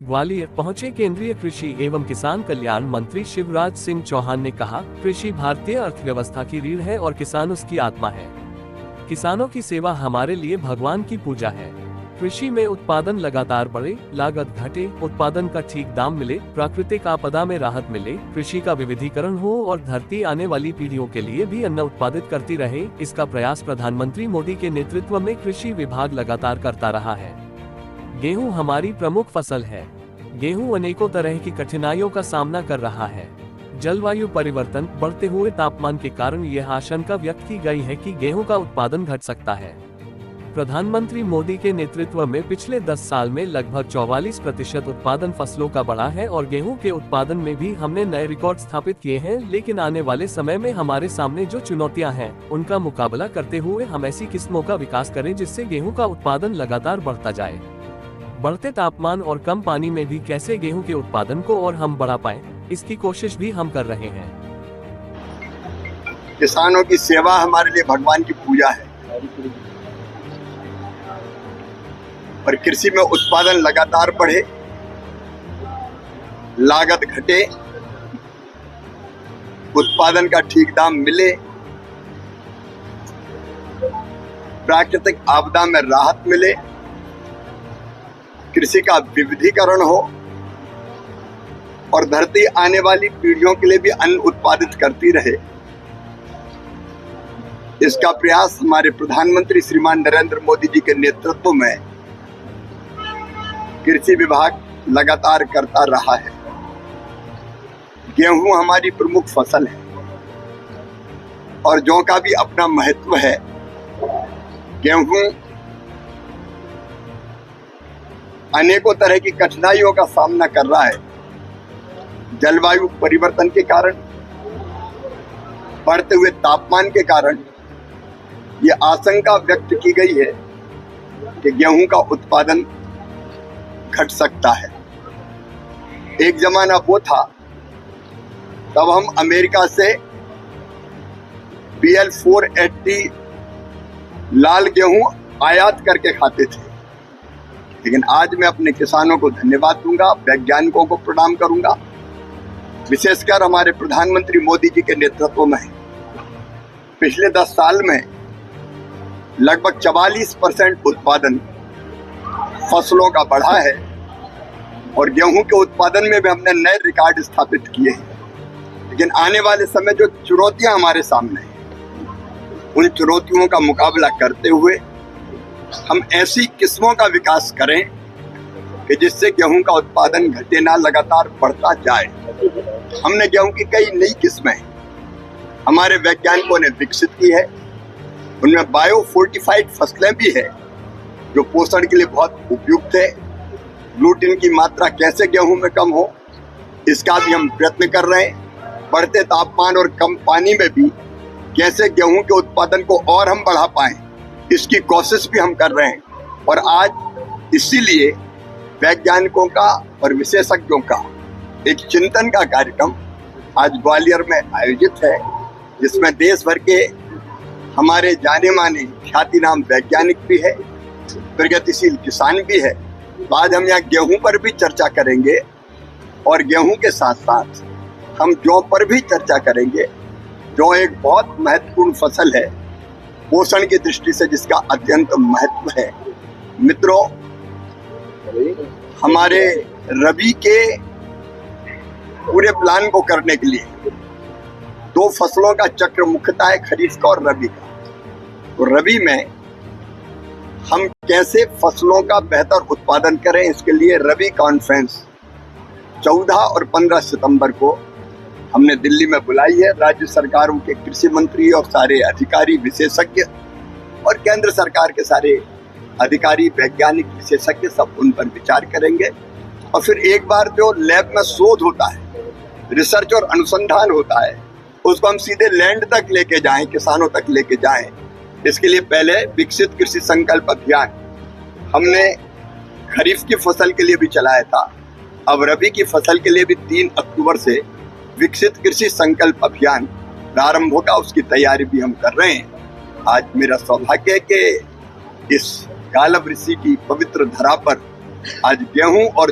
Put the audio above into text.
ग्वालियर पहुंचे केंद्रीय कृषि एवं किसान कल्याण मंत्री शिवराज सिंह चौहान ने कहा, कृषि भारतीय अर्थव्यवस्था की रीढ़ है और किसान उसकी आत्मा है। किसानों की सेवा हमारे लिए भगवान की पूजा है। कृषि में उत्पादन लगातार बढ़े, लागत घटे, उत्पादन का ठीक दाम मिले, प्राकृतिक आपदा में राहत मिले, कृषि का विविधीकरण हो और धरती आने वाली पीढ़ियों के लिए भी अन्न उत्पादित करती रहे, इसका प्रयास प्रधानमंत्री मोदी के नेतृत्व में कृषि विभाग लगातार करता रहा है। गेहूं हमारी प्रमुख फसल है। गेहूं अनेकों तरह की कठिनाइयों का सामना कर रहा है। जलवायु परिवर्तन, बढ़ते हुए तापमान के कारण यह आशंका व्यक्त की गई है कि गेहूं का उत्पादन घट सकता है। प्रधानमंत्री मोदी के नेतृत्व में पिछले 10 साल में लगभग 44% उत्पादन फसलों का बढ़ा है और गेहूं के उत्पादन में भी हमने नए रिकॉर्ड स्थापित किए हैं। लेकिन आने वाले समय में हमारे सामने जो चुनौतियां हैं, उनका मुकाबला करते हुए हम ऐसी किस्मों का विकास करें जिससे गेहूं का उत्पादन लगातार बढ़ता जाए। बढ़ते तापमान और कम पानी में भी कैसे गेहूं के उत्पादन को और हम बढ़ा पाएं, इसकी कोशिश भी हम कर रहे हैं। किसानों की सेवा हमारे लिए भगवान की पूजा है और कृषि में उत्पादन लगातार बढ़े, लागत घटे, उत्पादन का ठीक दाम मिले, प्राकृतिक आपदा में राहत मिले, कृषि का विविधीकरण हो और धरती आने वाली पीढ़ियों के लिए भी अन्न उत्पादित करती रहे, इसका प्रयास हमारे प्रधानमंत्री श्रीमान नरेंद्र मोदी जी के नेतृत्व में कृषि विभाग लगातार करता रहा है। गेहूं हमारी प्रमुख फसल है और जौ का भी अपना महत्व है। गेहूं अनेकों तरह की कठिनाइयों का सामना कर रहा है। जलवायु परिवर्तन के कारण, बढ़ते हुए तापमान के कारण ये आशंका व्यक्त की गई है कि गेहूं का उत्पादन घट सकता है। एक जमाना वो था तब हम अमेरिका से BL 480 लाल गेहूं आयात करके खाते थे, लेकिन आज मैं अपने किसानों को धन्यवाद दूंगा, वैज्ञानिकों को प्रणाम करूंगा, विशेषकर हमारे प्रधानमंत्री मोदी जी के नेतृत्व में पिछले 10 साल में लगभग 44% उत्पादन फसलों का बढ़ा है और गेहूं के उत्पादन में भी हमने नए रिकॉर्ड स्थापित किए हैं। लेकिन आने वाले समय जो चुनौतियां हमारे सामने हैं, उन चुनौतियों का मुकाबला करते हुए हम ऐसी किस्मों का विकास करें कि जिससे गेहूं का उत्पादन घटे ना, लगातार बढ़ता जाए। हमने गेहूं की कई नई किस्में हमारे वैज्ञानिकों ने विकसित की है। उनमें बायो फोर्टिफाइड फसलें भी है जो पोषण के लिए बहुत उपयुक्त है। ग्लूटेन की मात्रा कैसे गेहूं में कम हो, इसका भी हम प्रयत्न कर रहे हैं। बढ़ते तापमान और कम पानी में भी कैसे गेहूं के उत्पादन को और हम बढ़ा पाएं, इसकी कोशिश भी हम कर रहे हैं। और आज इसीलिए वैज्ञानिकों का और विशेषज्ञों का एक चिंतन का कार्यक्रम आज ग्वालियर में आयोजित है, जिसमें देश भर के हमारे जाने माने ख्यातिनाम वैज्ञानिक भी है, प्रगतिशील किसान भी है। तो आज हम यहाँ गेहूं पर भी चर्चा करेंगे और गेहूं के साथ साथ हम जौ पर भी चर्चा करेंगे। जौ एक बहुत महत्वपूर्ण फसल है पोषण की दृष्टि से, जिसका अत्यंत महत्व है। मित्रों, हमारे रबी के पूरे प्लान को करने के लिए 2 फसलों का चक्र मुख्यतः है, खरीफ का और रबी का। तो रबी में हम कैसे फसलों का बेहतर उत्पादन करें, इसके लिए रबी कॉन्फ्रेंस 14 और 15 सितंबर को हमने दिल्ली में बुलाई है। राज्य सरकारों के कृषि मंत्री और सारे अधिकारी, विशेषज्ञ और केंद्र सरकार के सारे अधिकारी, वैज्ञानिक, विशेषज्ञ सब उन पर विचार करेंगे। और फिर एक बार जो लैब में शोध होता है, रिसर्च और अनुसंधान होता है, उसको हम सीधे लैंड तक लेके जाएं, किसानों तक लेके जाएं। इसके लिए पहले विकसित कृषि संकल्प अभियान हमने खरीफ की फसल के लिए भी चलाया था। अब रबी की फसल के लिए भी 3 अक्टूबर से विकसित कृषि संकल्प अभियान प्रारंभ होगा, उसकी तैयारी भी हम कर रहे हैं। आज मेरा सौभाग्य है कि इस गालब ऋषि की पवित्र धरा पर आज गेहूं और